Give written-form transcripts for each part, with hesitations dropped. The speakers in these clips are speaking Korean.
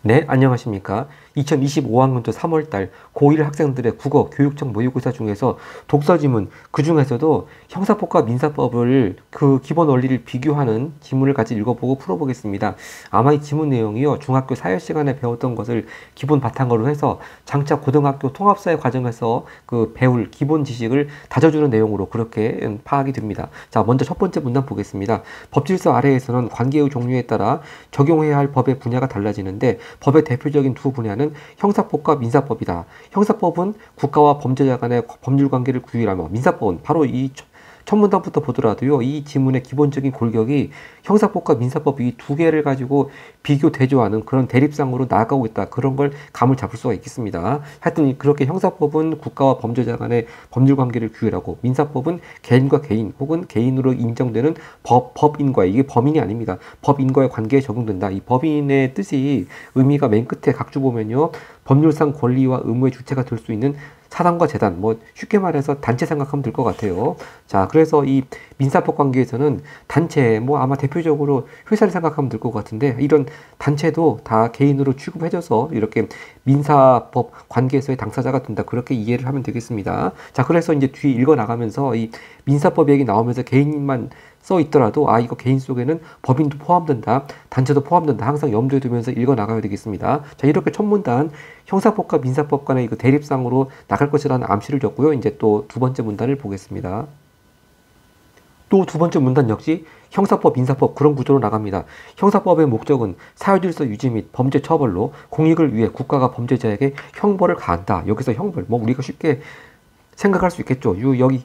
네, 안녕하십니까. 2025학년도 3월달 고1 학생들의 국어 교육청 모의고사 중에서 독서 지문, 그 중에서도 형사법과 민사법을 그 기본 원리를 비교하는 지문을 같이 읽어보고 풀어보겠습니다. 아마 이 지문 내용이요, 중학교 사회 시간에 배웠던 것을 기본 바탕으로 해서 장차 고등학교 통합사회 과정에서 그 배울 기본 지식을 다져주는 내용으로 그렇게 파악이 됩니다. 자, 먼저 첫 번째 문단 보겠습니다. 법질서 아래에서는 관계의 종류에 따라 적용해야 할 법의 분야가 달라지는데 법의 대표적인 두 분야는 형사법과 민사법이다. 형사법은 국가와 범죄자 간의 법률 관계를 구율하며 민사법은 바로 이 첫 문단부터 보더라도요, 이 지문의 기본적인 골격이 형사법과 민사법 이 두 개를 가지고 비교 대조하는 그런 대립상으로 나아가고 있다. 그런 걸 감을 잡을 수가 있겠습니다. 하여튼 그렇게 형사법은 국가와 범죄자 간의 법률 관계를 규율하고 민사법은 개인과 개인 혹은 개인으로 인정되는 법인과의, 이게 범인이 아닙니다. 법인과의 관계에 적용된다. 이 법인의 뜻이 의미가 맨 끝에 각주 보면요, 법률상 권리와 의무의 주체가 될 수 있는 사단과 재단, 뭐 쉽게 말해서 단체 생각하면 될 것 같아요. 자, 그래서 이 민사법 관계에서는 단체, 뭐 아마 대표적으로 회사를 생각하면 될 것 같은데, 이런 단체도 다 개인으로 취급해줘서 이렇게 민사법 관계에서의 당사자가 된다. 그렇게 이해를 하면 되겠습니다. 자, 그래서 이제 뒤에 읽어 나가면서 이 민사법 얘기 나오면서 개인만 써 있더라도 이거 개인 속에는 법인도 포함된다, 단체도 포함된다, 항상 염두에 두면서 읽어 나가야 되겠습니다. 자, 이렇게 첫 문단 형사법과 민사법 간의 이거 대립상으로 나갈 것이라는 암시를 줬고요. 이제 또 두 번째 문단을 보겠습니다. 또 두 번째 문단 역시 형사법, 민사법 그런 구조로 나갑니다. 형사법의 목적은 사회질서 유지 및 범죄 처벌로 공익을 위해 국가가 범죄자에게 형벌을 가한다. 여기서 형벌, 뭐 우리가 쉽게 생각할 수 있겠죠. 여기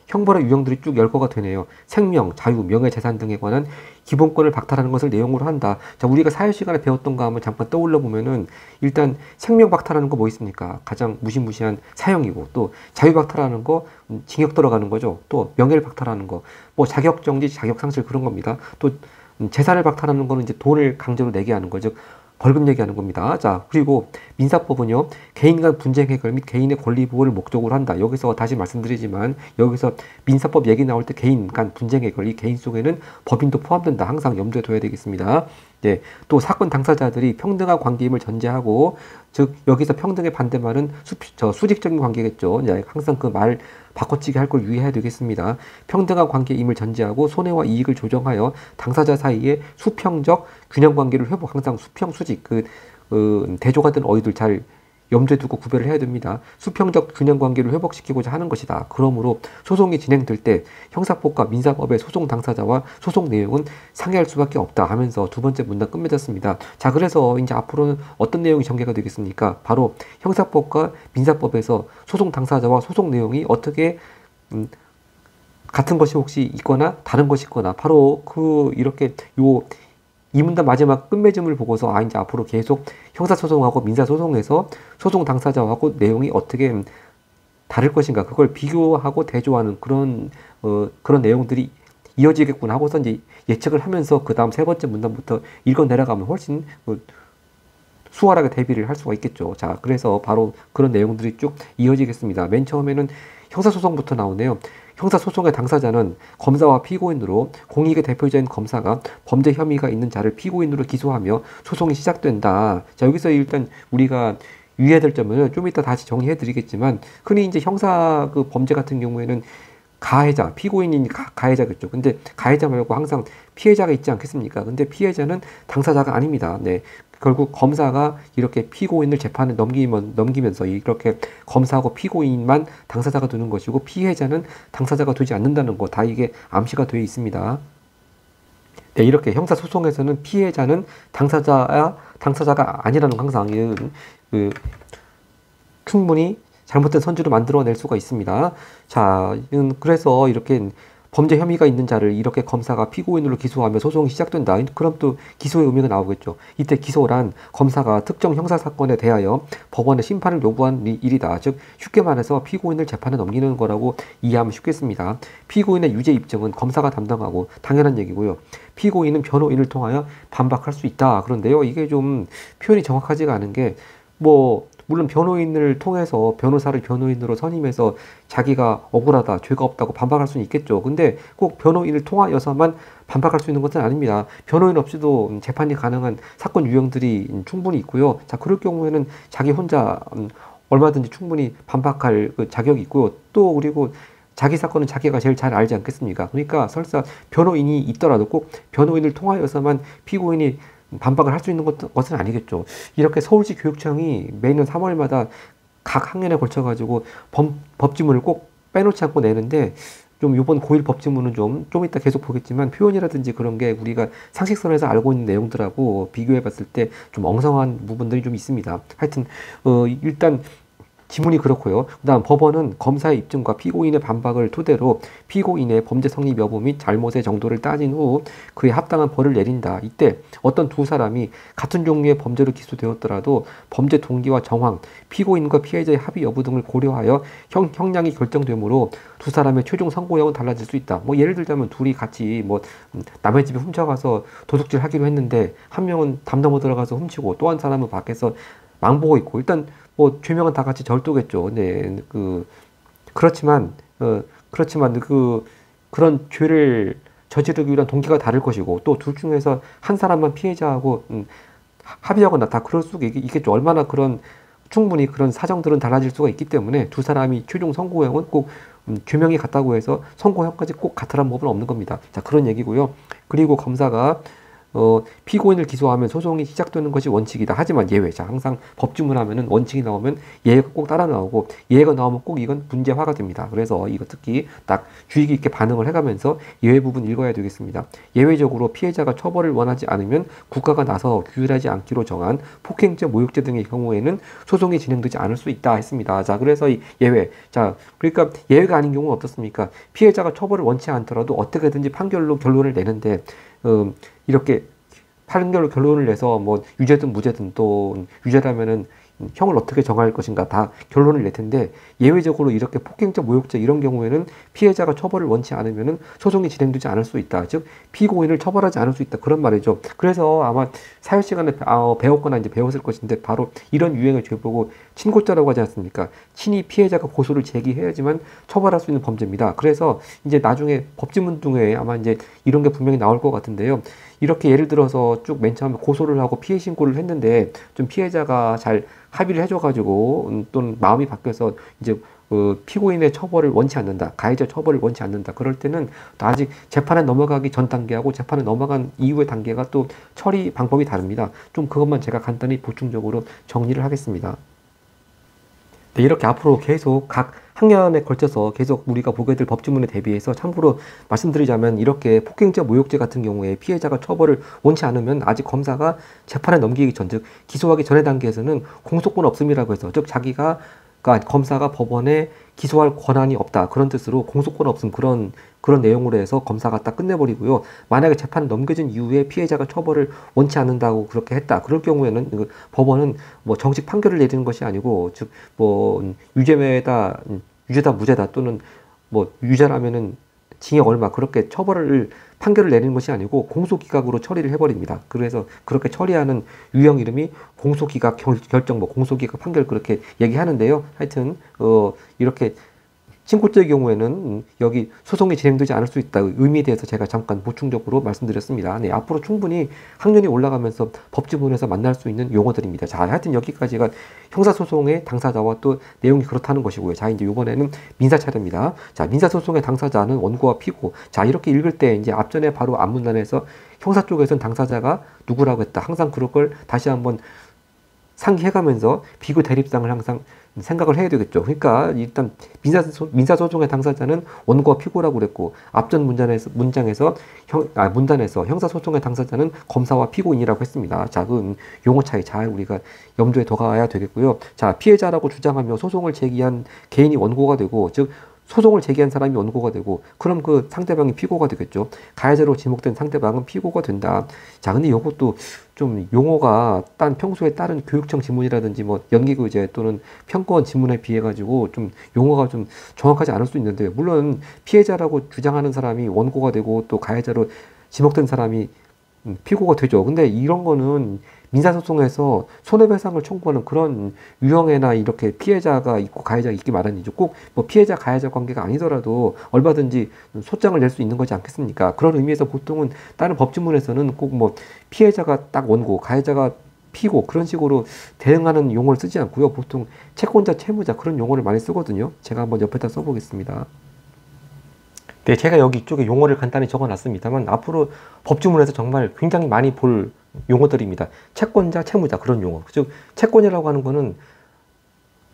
형벌의 유형들이 쭉 열거가 되네요. 생명, 자유, 명예, 재산 등에 관한 기본권을 박탈하는 것을 내용으로 한다. 자, 우리가 사회 시간에 배웠던 거 한번 잠깐 떠올려 보면은 일단 생명 박탈하는 거 뭐 있습니까? 가장 무시무시한 사형이고, 또 자유 박탈하는 거 징역 들어가는 거죠. 또 명예를 박탈하는 거, 뭐 자격 정지, 자격 상실 그런 겁니다. 또 재산을 박탈하는 거는 이제 돈을 강제로 내게 하는 거죠. 벌금 얘기하는 겁니다. 자, 그리고 민사법은요, 개인 간 분쟁 해결 및 개인의 권리 보호를 목적으로 한다. 여기서 다시 말씀드리지만, 여기서 민사법 얘기 나올 때 개인 간 분쟁 해결, 이 개인 속에는 법인도 포함된다. 항상 염두에 둬야 되겠습니다. 네, 또 사건 당사자들이 평등한 관계임을 전제하고, 즉 여기서 평등의 반대말은 수직적인 관계겠죠. 네, 항상 그 말 바꿔치기 할 걸 유의해야 되겠습니다. 평등한 관계임을 전제하고 손해와 이익을 조정하여 당사자 사이에 수평적 균형 관계를 회복, 항상 수평 수직 대조가 된 어휘들 잘 염두에 두고 구별을 해야 됩니다. 수평적 균형 관계를 회복시키고자 하는 것이다. 그러므로 소송이 진행될 때 형사법과 민사법의 소송 당사자와 소송 내용은 상이할 수밖에 없다 하면서 두 번째 문단 끝맺었습니다. 자, 그래서 이제 앞으로는 어떤 내용이 전개가 되겠습니까? 바로 형사법과 민사법에서 소송 당사자와 소송 내용이 어떻게 같은 것이 혹시 있거나 다른 것이 있거나, 바로 이렇게 이 문단 마지막 끝맺음을 보고서 이제 앞으로 계속 형사소송하고 민사소송에서 소송 당사자하고 내용이 어떻게 다를 것인가, 그걸 비교하고 대조하는 그런 내용들이 이어지겠구나 하고서 이제 예측을 하면서 그 다음 세 번째 문단부터 읽어 내려가면 훨씬 수월하게 대비를 할 수가 있겠죠. 자, 그래서 바로 그런 내용들이 쭉 이어지겠습니다. 맨 처음에는 형사소송부터 나오네요. 형사소송의 당사자는 검사와 피고인으로 공익의 대표자인 검사가 범죄 혐의가 있는 자를 피고인으로 기소하며 소송이 시작된다. 자, 여기서 일단 우리가 유의해야 될 점은 좀 이따 다시 정리해 드리겠지만, 흔히 이제 형사 범죄 같은 경우에는 가해자, 피고인이 가해자겠죠. 근데 가해자 말고 항상 피해자가 있지 않겠습니까? 근데 피해자는 당사자가 아닙니다. 네. 결국 검사가 이렇게 피고인을 재판에 넘기면서 이렇게 검사하고 피고인만 당사자가 되는 것이고, 피해자는 당사자가 되지 않는다는 거, 다 이게 암시가 되어 있습니다. 네, 이렇게 형사소송에서는 피해자는 당사자가 아니라는 거 항상 충분히 잘못된 선지로 만들어낼 수가 있습니다. 자, 그래서 이렇게 범죄 혐의가 있는 자를 이렇게 검사가 피고인으로 기소하며 소송이 시작된다. 그럼 또 기소의 의미가 나오겠죠. 이때 기소란 검사가 특정 형사사건에 대하여 법원에 심판을 요구한 일이다. 즉 쉽게 말해서 피고인을 재판에 넘기는 거라고 이해하면 쉽겠습니다. 피고인의 유죄 입증은 검사가 담당하고 당연한 얘기고요. 피고인은 변호인을 통하여 반박할 수 있다. 그런데요, 이게 좀 표현이 정확하지가 않은 게, 물론 변호인을 통해서 변호사를 변호인으로 선임해서 자기가 억울하다, 죄가 없다고 반박할 수는 있겠죠. 근데 꼭 변호인을 통하여서만 반박할 수 있는 것은 아닙니다. 변호인 없이도 재판이 가능한 사건 유형들이 충분히 있고요. 자, 그럴 경우에는 자기 혼자 얼마든지 충분히 반박할 그 자격이 있고요. 또 그리고 자기 사건은 자기가 제일 잘 알지 않겠습니까? 그러니까 설사 변호인이 있더라도 꼭 변호인을 통하여서만 피고인이 반박을 할 수 있는 것은 아니겠죠. 이렇게 서울시 교육청이 매년 3월마다 각 학년에 걸쳐가지고 법지문을 꼭 빼놓지 않고 내는데 좀 이번 고1 법지문은 좀 이따 계속 보겠지만 표현이라든지 그런 게 우리가 상식선에서 알고 있는 내용들하고 비교해 봤을 때 좀 엉성한 부분들이 좀 있습니다. 하여튼, 일단 지문이 그렇고요. 그다음 법원은 검사의 입증과 피고인의 반박을 토대로 피고인의 범죄 성립 여부 및 잘못의 정도를 따진 후 그에 합당한 벌을 내린다. 이때 어떤 두 사람이 같은 종류의 범죄로 기소되었더라도 범죄 동기와 정황, 피고인과 피해자의 합의 여부 등을 고려하여 형량이 결정되므로 두 사람의 최종 선고형은 달라질 수 있다. 뭐 예를 들자면 둘이 같이 뭐 남의 집에 훔쳐가서 도둑질 하기로 했는데 한 명은 담 넘어 들어가서 훔치고 또 한 사람은 밖에서 망보고 있고 일단 뭐 죄명은 다 같이 절도겠죠. 근데 그렇지만 그런 죄를 저지르기 위한 동기가 다를 것이고 또 둘 중에서 한 사람만 피해자하고 합의하거나 다 그럴 수 있겠죠. 얼마나 충분히 그런 사정들은 달라질 수가 있기 때문에 두 사람이 최종 선고형은 꼭 죄명이 같다고 해서 선고형까지 꼭 같으란 법은 없는 겁니다. 자, 그런 얘기고요. 그리고 검사가 피고인을 기소하면 소송이 시작되는 것이 원칙이다. 하지만 예외. 자, 항상 법주문 하면은 원칙이 나오면 예외가 꼭 따라 나오고 예외가 나오면 꼭 이건 문제화가 됩니다. 그래서 이거 특히 딱 주의 깊게 반응을 해가면서 예외 부분 읽어야 되겠습니다. 예외적으로 피해자가 처벌을 원하지 않으면 국가가 나서 규율하지 않기로 정한 폭행죄, 모욕죄 등의 경우에는 소송이 진행되지 않을 수 있다 했습니다. 자, 그래서 이 예외. 자, 그러니까 예외가 아닌 경우는 어떻습니까? 피해자가 처벌을 원치 않더라도 어떻게든지 판결로 결론을 내는데 이렇게 판결로 결론을 내서 뭐 유죄든 무죄든 또 유죄라면은 형을 어떻게 정할 것인가 다 결론을 낼 텐데 예외적으로 이렇게 폭행죄, 모욕죄 이런 경우에는 피해자가 처벌을 원치 않으면은 소송이 진행되지 않을 수 있다. 즉 피고인을 처벌하지 않을 수 있다. 그런 말이죠. 그래서 아마 사회 시간에 배웠거나 이제 배웠을 것인데 바로 이런 유형의 죄 보고 친고죄라고 하지 않습니까? 친히 피해자가 고소를 제기해야지만 처벌할 수 있는 범죄입니다. 그래서 이제 나중에 법지문 등에 아마 이제 이런 게 분명히 나올 것 같은데요. 이렇게 예를 들어서 쭉 맨 처음에 고소를 하고 피해 신고를 했는데 좀 피해자가 잘 합의를 해줘가지고 또는 마음이 바뀌어서 이제 피고인의 처벌을 원치 않는다, 가해자 처벌을 원치 않는다. 그럴 때는 또 아직 재판에 넘어가기 전 단계하고 재판에 넘어간 이후의 단계가 또 처리 방법이 다릅니다. 좀 그것만 제가 간단히 보충적으로 정리를 하겠습니다. 네, 이렇게 앞으로 계속 각 학년에 걸쳐서 계속 우리가 보게 될 법주문에 대비해서 참고로 말씀드리자면 이렇게 폭행죄, 모욕죄 같은 경우에 피해자가 처벌을 원치 않으면 아직 검사가 재판에 넘기기 전, 즉 기소하기 전의 단계에서는 공소권 없음이라고 해서 즉 그러니까 검사가 법원에 기소할 권한이 없다 그런 뜻으로 공소권 없음 그런 내용으로 해서 검사가 딱 끝내버리고요. 만약에 재판 넘겨진 이후에 피해자가 처벌을 원치 않는다고 그렇게 했다. 그럴 경우에는 그 법원은 뭐 정식 판결을 내리는 것이 아니고 즉 뭐 유죄다 무죄다 또는 뭐 유죄라면은 징역 얼마 그렇게 판결을 내리는 것이 아니고 공소기각으로 처리를 해버립니다. 그래서 그렇게 처리하는 유형 이름이 공소기각 결정, 뭐 공소기각 판결 그렇게 얘기하는데요. 하여튼 이렇게 친고죄의 경우에는 여기 소송이 진행되지 않을 수 있다. 의미에 대해서 제가 잠깐 보충적으로 말씀드렸습니다. 네, 앞으로 충분히 학년이 올라가면서 법지문에서 만날 수 있는 용어들입니다. 자, 하여튼 여기까지가 형사소송의 당사자와 또 내용이 그렇다는 것이고요. 자, 이제 이번에는 민사 차례입니다. 자, 민사소송의 당사자는 원고와 피고. 자, 이렇게 읽을 때 이제 앞전에 바로 앞문단에서 형사 쪽에서는 당사자가 누구라고 했다. 항상 그럴 걸 다시 한번 상기해가면서 비교 대립상을 항상 생각을 해야 되겠죠. 그러니까 일단 민사소송의 당사자는 원고와 피고라고 그랬고 앞전 문단에서 형사소송의 당사자는 검사와 피고인이라고 했습니다. 자, 그 용어 차이 잘 우리가 염두에 둬가야 되겠고요. 자, 피해자라고 주장하며 소송을 제기한 개인이 원고가 되고 즉 소송을 제기한 사람이 원고가 되고 그럼 그 상대방이 피고가 되겠죠. 가해자로 지목된 상대방은 피고가 된다. 자, 근데 이것도 좀 용어가 평소에 다른 교육청 지문이라든지 뭐 연기구제 또는 평가원 지문에 비해 가지고 좀 용어가 좀 정확하지 않을 수 있는데 물론 피해자라고 주장하는 사람이 원고가 되고 또 가해자로 지목된 사람이 피고가 되죠. 근데 이런 거는 민사소송에서 손해배상을 청구하는 그런 유형이나 이렇게 피해자가 있고 가해자가 있기 마련이죠. 꼭 뭐 피해자 가해자 관계가 아니더라도 얼마든지 소장을 낼 수 있는 거지 않겠습니까? 그런 의미에서 보통은 다른 법지문에서는 꼭 뭐 피해자가 딱 원고, 가해자가 피고 그런 식으로 대응하는 용어를 쓰지 않고요. 보통 채권자, 채무자 그런 용어를 많이 쓰거든요. 제가 한번 옆에다 써보겠습니다. 네, 제가 여기 이쪽에 용어를 간단히 적어놨습니다만 앞으로 법주문에서 정말 굉장히 많이 볼 용어들입니다. 채권자, 채무자 그런 용어. 즉 채권이라고 하는 거는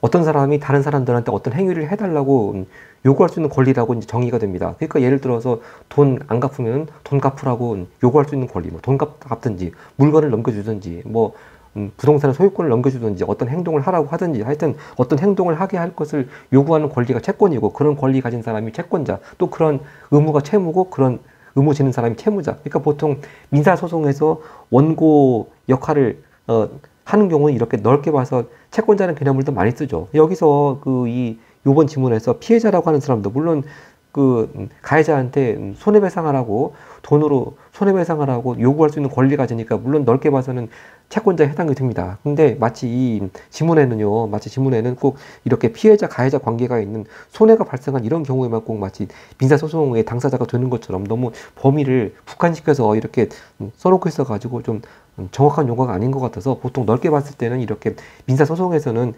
어떤 사람이 다른 사람들한테 어떤 행위를 해달라고 요구할 수 있는 권리라고 이제 정의가 됩니다. 그러니까 예를 들어서 돈 안 갚으면 돈 갚으라고 요구할 수 있는 권리, 뭐 돈 갚든지 물건을 넘겨주든지 뭐 부동산의 소유권을 넘겨주든지 어떤 행동을 하라고 하든지 하여튼 어떤 행동을 하게 할 것을 요구하는 권리가 채권이고 그런 권리 가진 사람이 채권자, 또 그런 의무가 채무고 그런 의무 지는 사람이 채무자. 그러니까 보통 민사소송에서 원고 역할을 하는 경우는 이렇게 넓게 봐서 채권자는 개념을 더 많이 쓰죠. 여기서 요번 지문에서 피해자라고 하는 사람도 물론 가해자한테 손해배상하라고 돈으로 손해배상하라고 요구할 수 있는 권리가 가지니까 물론 넓게 봐서는 채권자에 해당이 됩니다. 근데 마치 이 지문에는 꼭 이렇게 피해자 가해자 관계가 있는 손해가 발생한 이런 경우에만 꼭 마치 민사소송의 당사자가 되는 것처럼 너무 범위를 국한시켜서 이렇게 써놓고 있어가지고 좀 정확한 용어가 아닌 것 같아서 보통 넓게 봤을 때는 이렇게 민사소송에서는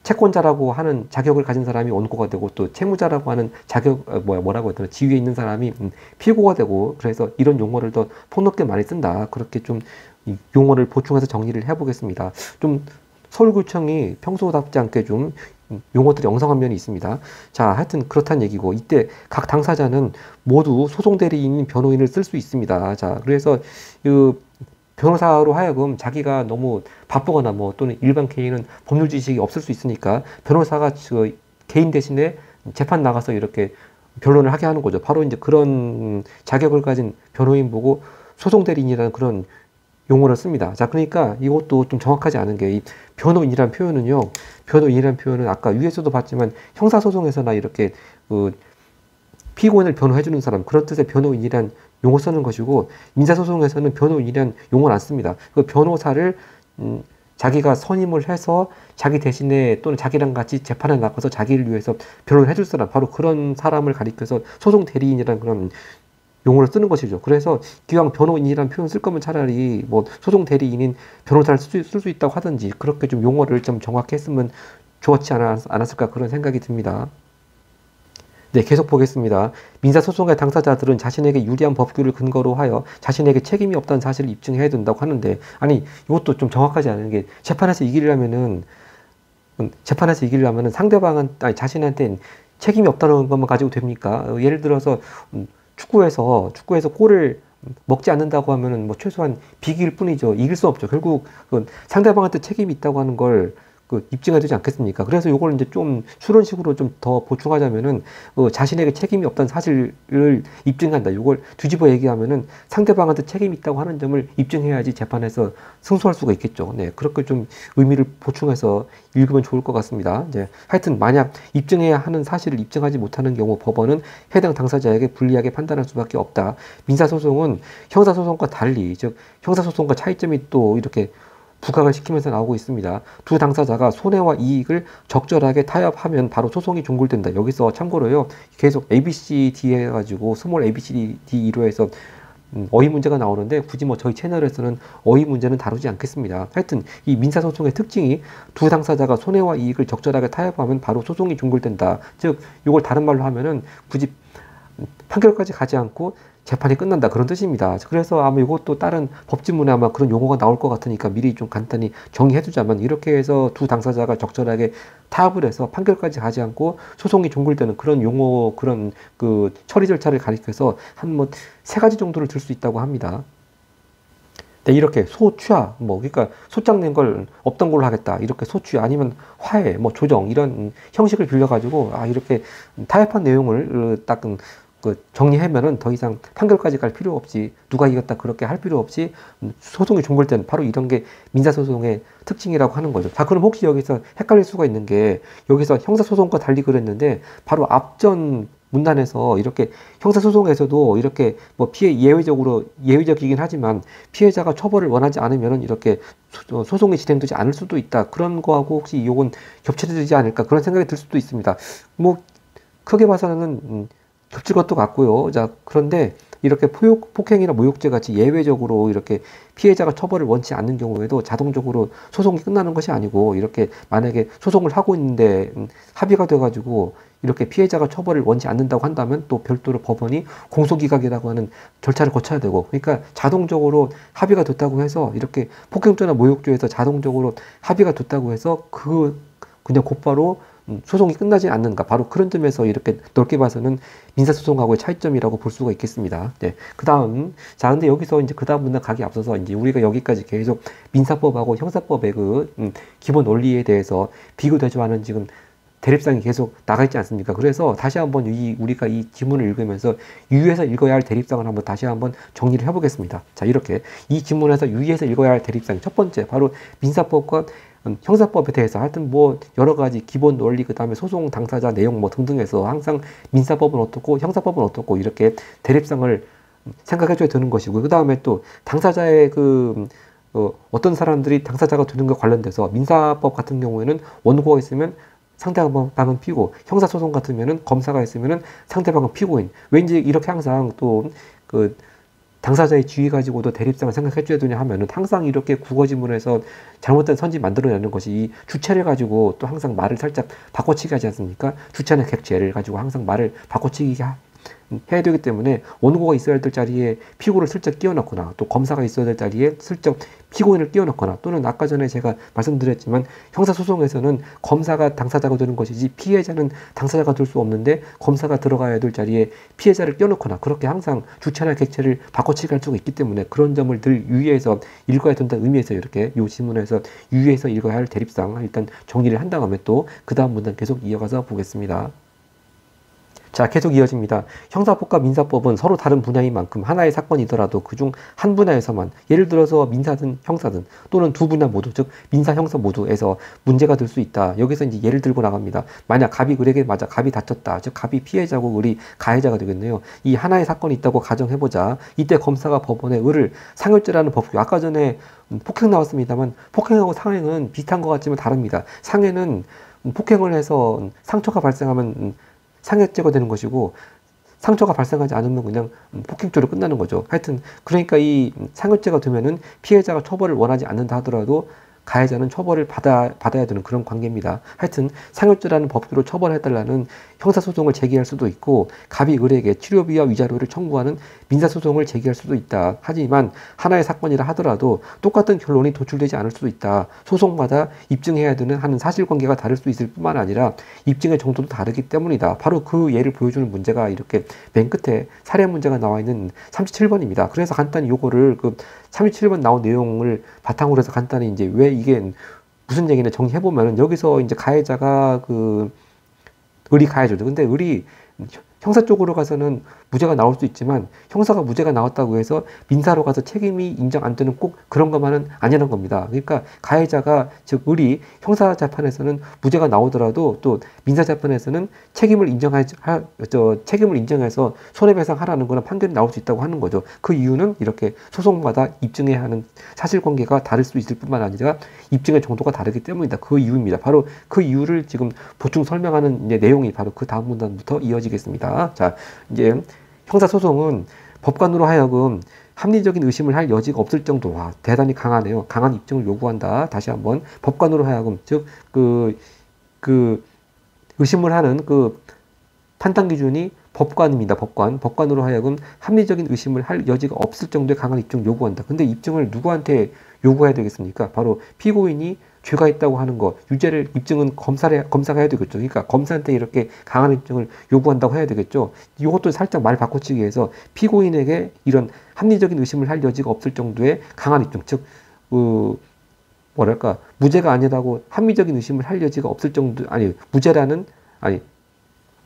채권자라고 하는 자격을 가진 사람이 원고가 되고 또 채무자라고 하는 뭐라고 해야 되나 지위에 있는 사람이 피고가 되고 그래서 이런 용어를 더 폭넓게 많이 쓴다. 그렇게 좀 용어를 보충해서 정리를 해보겠습니다. 좀 서울구청이 평소답지 않게 좀 용어들이 엉성한 면이 있습니다. 자, 하여튼 그렇다는 얘기고 이때 각 당사자는 모두 소송 대리인, 변호인을 쓸 수 있습니다. 자, 그래서 변호사로 하여금 자기가 너무 바쁘거나 뭐 또는 일반 개인은 법률 지식이 없을 수 있으니까 변호사가 개인 대신에 재판 나가서 이렇게 변론을 하게 하는 거죠. 바로 이제 그런 자격을 가진 변호인 보고 소송 대리인이라는 그런 용어를 씁니다. 자, 그러니까 이것도 좀 정확하지 않은 게 이 변호인이란 표현은 아까 위에서도 봤지만 형사소송에서나 이렇게 피고인을 변호해주는 사람 그런 뜻의 변호인이란 용어 쓰는 것이고 민사소송에서는 변호인이란 용어는 안 씁니다. 그 변호사를 자기가 선임을 해서 자기 대신에 또는 자기랑 같이 재판에 나가서 자기를 위해서 변호를 해줄 사람 바로 그런 사람을 가리켜서 소송 대리인이라는 그런 용어를 쓰는 것이죠. 그래서 기왕 변호인이라는 표현 쓸 거면 차라리 뭐 소송 대리인인 변호사를 쓸 수 있다고 하든지 그렇게 좀 용어를 좀 정확히 했으면 좋지 않았을까 그런 생각이 듭니다. 네, 계속 보겠습니다. 민사소송의 당사자들은 자신에게 유리한 법규를 근거로 하여 자신에게 책임이 없다는 사실을 입증해야 된다고 하는데 아니 이것도 좀 정확하지 않은 게 재판에서 이기려면은 자신한테 책임이 없다는 것만 가지고 됩니까? 예를 들어서 축구에서 골을 먹지 않는다고 하면은 뭐 최소한 비기일 뿐이죠. 이길 수 없죠. 결국 상대방한테 책임이 있다고 하는 걸 입증해야 되지 않겠습니까? 그래서 이걸 이제 좀 추론식으로 좀 더 보충하자면은 자신에게 책임이 없다는 사실을 입증한다. 이걸 뒤집어 얘기하면은 상대방한테 책임이 있다고 하는 점을 입증해야지 재판에서 승소할 수가 있겠죠. 네, 그렇게 좀 의미를 보충해서 읽으면 좋을 것 같습니다. 이제 하여튼 만약 입증해야 하는 사실을 입증하지 못하는 경우 법원은 해당 당사자에게 불리하게 판단할 수밖에 없다. 민사소송은 형사소송과 달리 즉 형사소송과 차이점이 또 이렇게 부각을 시키면서 나오고 있습니다. 두 당사자가 손해와 이익을 적절하게 타협하면 바로 소송이 종결된다. 여기서 참고로요. 계속 ABCD 해가지고 스몰 ABCD로 해서 어휘 문제가 나오는데 굳이 뭐 저희 채널에서는 어휘 문제는 다루지 않겠습니다. 하여튼 이 민사소송의 특징이 두 당사자가 손해와 이익을 적절하게 타협하면 바로 소송이 종결된다. 즉 이걸 다른 말로 하면은 굳이 판결까지 가지 않고 재판이 끝난다 그런 뜻입니다. 그래서 아마 이것도 다른 법지문에 아마 그런 용어가 나올 것 같으니까 미리 좀 간단히 정리해두자면 이렇게 해서 두 당사자가 적절하게 타협을 해서 판결까지 가지 않고 소송이 종결되는 그런 용어 그런 처리 절차를 가리켜서 한 뭐 3가지 정도를 들 수 있다고 합니다. 네, 이렇게 소취하 그러니까 소장 낸 걸 없던 걸로 하겠다 이렇게 소취 아니면 화해 조정 이런 형식을 빌려가지고 이렇게 타협한 내용을 딱 정리하면은 더 이상 판결까지 갈 필요 없이 누가 이겼다 그렇게 할 필요 없이 소송이 종결되는 바로 이런 게 민사소송의 특징이라고 하는 거죠. 자, 그럼 혹시 여기서 헷갈릴 수가 있는 게 여기서 형사소송과 달리 그랬는데 바로 앞전 문단에서 이렇게 형사소송에서도 이렇게 뭐 예외적이긴 하지만 피해자가 처벌을 원하지 않으면은 이렇게 소송이 진행되지 않을 수도 있다. 그런 거하고 혹시 이건 겹쳐지지 않을까 그런 생각이 들 수도 있습니다. 뭐 크게 봐서는 겹칠 것도 같고요. 자, 그런데 이렇게 폭행이나 모욕죄 같이 예외적으로 이렇게 피해자가 처벌을 원치 않는 경우에도 자동적으로 소송이 끝나는 것이 아니고 이렇게 만약에 소송을 하고 있는데 합의가 돼가지고 이렇게 피해자가 처벌을 원치 않는다고 한다면 또 별도로 법원이 공소기각이라고 하는 절차를 거쳐야 되고 그러니까 자동적으로 합의가 됐다고 해서 이렇게 폭행죄나 모욕죄에서 자동적으로 합의가 됐다고 해서 그냥 곧바로 소송이 끝나지 않는가 바로 그런 점에서 이렇게 넓게 봐서는 민사소송하고의 차이점이라고 볼 수가 있겠습니다. 네. 그 다음 자 근데 여기서 이제 그 다음 문단 가기 앞서서 이제 우리가 여기까지 계속 민사법하고 형사법의 기본 원리에 대해서 비교 대조하는 지금 대립상이 계속 나가 있지 않습니까? 그래서 다시 한번 우리가 이 지문을 읽으면서 유의해서 읽어야 할 대립상을 한번 다시 한번 정리를 해보겠습니다. 자, 이렇게 이 지문에서 유의해서 읽어야 할 대립상 첫 번째 바로 민사법과 형사법에 대해서 하여튼 뭐 여러 가지 기본 원리 그다음에 소송 당사자 내용 뭐 등등해서 항상 민사법은 어떻고 형사법은 어떻고 이렇게 대립상을 생각해 줘야 되는 것이고 그 다음에 또 당사자의 어떤 사람들이 당사자가 되는 것과 관련돼서 민사법 같은 경우에는 원고가 있으면 상대방은 피고 형사소송 같으면은 검사가 있으면은 상대방은 피고인 왠지 이렇게 항상 또 당사자의 지위 가지고도 대립상을 생각해 줘야 되냐 하면은 항상 이렇게 국어지문에서 잘못된 선지 만들어내는 것이 이 주체를 가지고 또 항상 말을 살짝 바꿔치기 하지 않습니까? 주체나 객체를 가지고 항상 말을 바꿔치기 해야 되기 때문에 원고가 있어야 될 자리에 피고를 슬쩍 끼워넣거나 또 검사가 있어야 될 자리에 슬쩍 피고인을 끼워넣거나 또는 아까 전에 제가 말씀드렸지만 형사소송에서는 검사가 당사자가 되는 것이지 피해자는 당사자가 될 수 없는데 검사가 들어가야 될 자리에 피해자를 끼워넣거나 그렇게 항상 주체나 객체를 바꿔치기 할 수가 있기 때문에 그런 점을 늘 유의해서 읽어야 된다는 의미에서 이렇게 요 지문에서 유의해서 읽어야 할 대립상 일단 정리를 한 다음에 또 그 다음 문단 계속 이어가서 보겠습니다. 자, 계속 이어집니다. 형사법과 민사법은 서로 다른 분야인 만큼 하나의 사건이더라도 그중 한 분야에서만 예를 들어서 민사든 형사든 또는 두 분야 모두 즉 민사 형사 모두에서 문제가 될 수 있다. 여기서 이제 예를 들고 나갑니다. 만약 갑이 을에게 맞아 갑이 다쳤다. 즉 갑이 피해자고 을이 가해자가 되겠네요. 이 하나의 사건이 있다고 가정해보자. 이때 검사가 법원에 을을 상해죄라는 법규 아까 전에 폭행 나왔습니다만 폭행하고 상해는 비슷한 것 같지만 다릅니다. 상해는 폭행을 해서 상처가 발생하면 상해죄가 되는 것이고 상처가 발생하지 않으면 그냥 폭행죄로 끝나는 거죠. 하여튼 그러니까 이 상해죄가 되면은 피해자가 처벌을 원하지 않는다 하더라도 가해자는 처벌을 받아야 되는 그런 관계입니다. 하여튼 상해죄라는 법규로 처벌해달라는 형사소송을 제기할 수도 있고 갑이 을에게 치료비와 위자료를 청구하는 민사소송을 제기할 수도 있다. 하지만 하나의 사건이라 하더라도 똑같은 결론이 도출되지 않을 수도 있다. 소송마다 입증해야 되는 하는 사실관계가 다를 수 있을 뿐만 아니라 입증의 정도도 다르기 때문이다. 바로 그 예를 보여주는 문제가 이렇게 맨 끝에 사례 문제가 나와 있는 37번입니다. 그래서 간단히 요거를 37번 나온 내용을 바탕으로 해서 간단히 이제 왜 이게 무슨 얘기냐 정리해보면은 여기서 이제 가해자가 을이 가해자죠. 근데 을이 형사 쪽으로 가서는 무죄가 나올 수 있지만 형사가 무죄가 나왔다고 해서 민사로 가서 책임이 인정 안 되는 꼭 그런 것만은 아니라는 겁니다. 그러니까 가해자가 즉 을이 형사 재판에서는 무죄가 나오더라도 또 민사 재판에서는 책임을 인정해서 손해배상하라는 거나 판결이 나올 수 있다고 하는 거죠. 그 이유는 이렇게 소송마다 입증해야 하는 사실관계가 다를 수 있을 뿐만 아니라 입증의 정도가 다르기 때문이다. 그 이유입니다. 바로 그 이유를 지금 보충 설명하는 이제 내용이 바로 그 다음 문단부터 이어지겠습니다. 자, 이제 형사소송은 법관으로 하여금 합리적인 의심을 할 여지가 없을 정도, 대단히 강하네요. 강한 입증을 요구한다. 다시 한번 법관으로 하여금 즉 의심을 하는 판단 기준이 법관입니다. 법관으로 하여금 합리적인 의심을 할 여지가 없을 정도의 강한 입증을 요구한다. 근데 입증을 누구한테 요구해야 되겠습니까? 바로 피고인이 죄가 있다고 하는 거, 유죄를 입증은 검사가 해야 되겠죠. 그러니까 검사한테 이렇게 강한 입증을 요구한다고 해야 되겠죠. 이것도 살짝 말 바꿔치기 해서 피고인에게 이런 합리적인 의심을 할 여지가 없을 정도의 강한 입증, 즉 무죄가 아니라고 합리적인 의심을 할 여지가 없을 정도,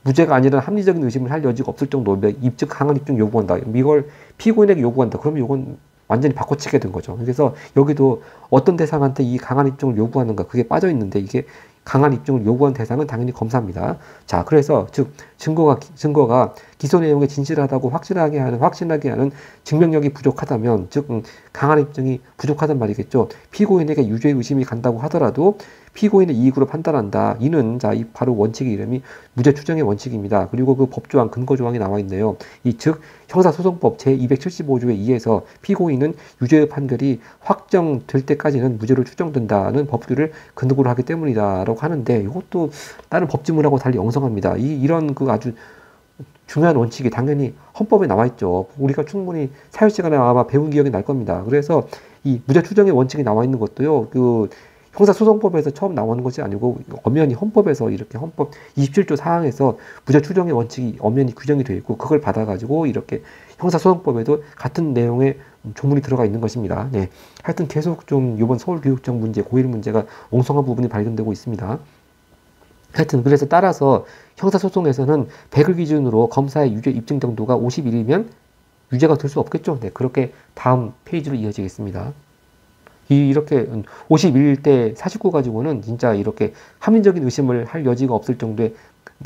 무죄가 아니라 합리적인 의심을 할 여지가 없을 정도의 강한 입증 요구한다. 이걸 피고인에게 요구한다. 그러면 이건 완전히 바꿔치게 된 거죠. 그래서 여기도 어떤 대상한테 이 강한 입증을 요구하는가 그게 빠져 있는데 이게 강한 입증을 요구한 대상은 당연히 검사입니다. 자, 그래서 즉 증거가 기소 내용에 진실하다고 확신하게 하는 증명력이 부족하다면, 즉 강한 입증이 부족하단 말이겠죠. 피고인에게 유죄 의심이 간다고 하더라도 피고인의 이익으로 판단한다. 이는 이 바로 원칙의 이름이 무죄 추정의 원칙입니다. 그리고 그 법조항 근거 조항이 나와 있네요. 즉 형사소송법 제275조에 의해서 피고인은 유죄의 판결이 확정될 때까지는 무죄로 추정된다는 법규를 근거로 하기 때문이다라고 하는데, 이것도 다른 법지문하고 달리 엉성합니다. 이런 아주 중요한 원칙이 당연히 헌법에 나와 있죠. 우리가 충분히 사회 시간에 아마 배운 기억이 날 겁니다. 그래서 이 무죄 추정의 원칙이 나와 있는 것도요, 형사소송법에서 처음 나오는 것이 아니고 엄연히 헌법에서, 이렇게 헌법 27조 사항에서 무죄 추정의 원칙이 엄연히 규정이 되어 있고, 그걸 받아가지고 이렇게 형사소송법에도 같은 내용의 조문이 들어가 있는 것입니다. 네. 하여튼 계속 좀 이번 서울교육청 문제, 고1 문제가 엉성한 부분이 발견되고 있습니다. 하여튼 그래서 따라서 형사소송에서는 100을 기준으로 검사의 유죄 입증 정도가 51이면 유죄가 될 수 없겠죠. 네. 그렇게 다음 페이지로 이어지겠습니다. 이렇게 51대 49 가지고는 진짜 이렇게 합리적인 의심을 할 여지가 없을 정도의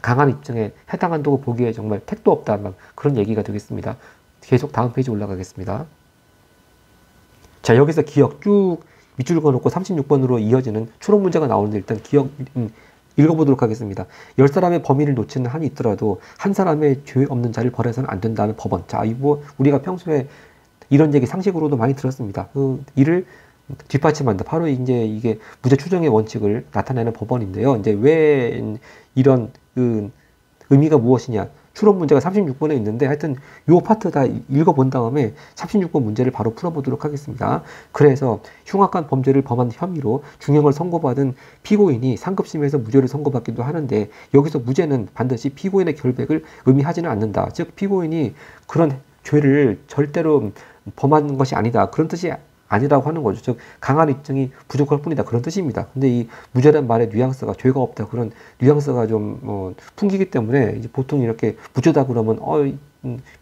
강한 입증에 해당한다고 보기에 정말 택도 없다, 막 그런 얘기가 되겠습니다. 계속 다음 페이지 올라가겠습니다. 자, 여기서 기억 쭉 밑줄 그어놓고 36번으로 이어지는 추론 문제가 나오는데, 일단 기억 읽어보도록 하겠습니다. 10사람의 범인을 놓치는 한이 있더라도 한 사람의 죄 없는 자를 벌해서는 안 된다는 법원. 자, 우리가 평소에 이런 얘기 상식으로도 많이 들었습니다. 이를 뒷받침한다. 바로 이제 이게 무죄 추정의 원칙을 나타내는 법원인데요. 이제 왜 이런 의미가 무엇이냐? 추론 문제가 36번에 있는데, 하여튼 요 파트 다 읽어본 다음에 36번 문제를 바로 풀어보도록 하겠습니다. 그래서 흉악한 범죄를 범한 혐의로 중형을 선고받은 피고인이 상급심에서 무죄를 선고받기도 하는데, 여기서 무죄는 반드시 피고인의 결백을 의미하지는 않는다. 즉 피고인이 그런 죄를 절대로 범한 것이 아니다, 그런 뜻이 아니라고 하는 거죠. 즉 강한 입증이 부족할 뿐이다, 그런 뜻입니다. 근데 이 무죄란 말의 뉘앙스가 죄가 없다, 그런 뉘앙스가 좀 풍기기 때문에 이제 보통 이렇게 무죄다 그러면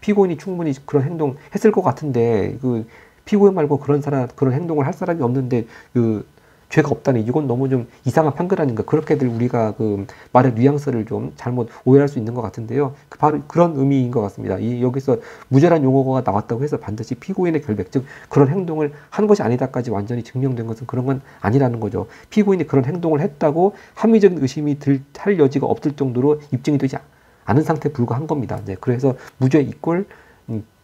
피고인이 충분히 그런 행동 했을 것 같은데, 피고인 말고 그런 행동을 할 사람이 없는데 죄가 없다니, 이건 너무 좀 이상한 판결 아닌가, 그렇게들 우리가 말의 뉘앙스를 좀 잘못 오해할 수 있는 것 같은데요. 바로 그런 의미인 것 같습니다. 여기서 무죄란 용어가 나왔다고 해서 반드시 피고인의 결백, 즉 그런 행동을 한 것이 아니다까지 완전히 증명된 것은 그런 건 아니라는 거죠. 피고인이 그런 행동을 했다고 합리적인 의심이 할 여지가 없을 정도로 입증이 되지 않은 상태에 불과한 겁니다. 네, 그래서 무죄 이꼴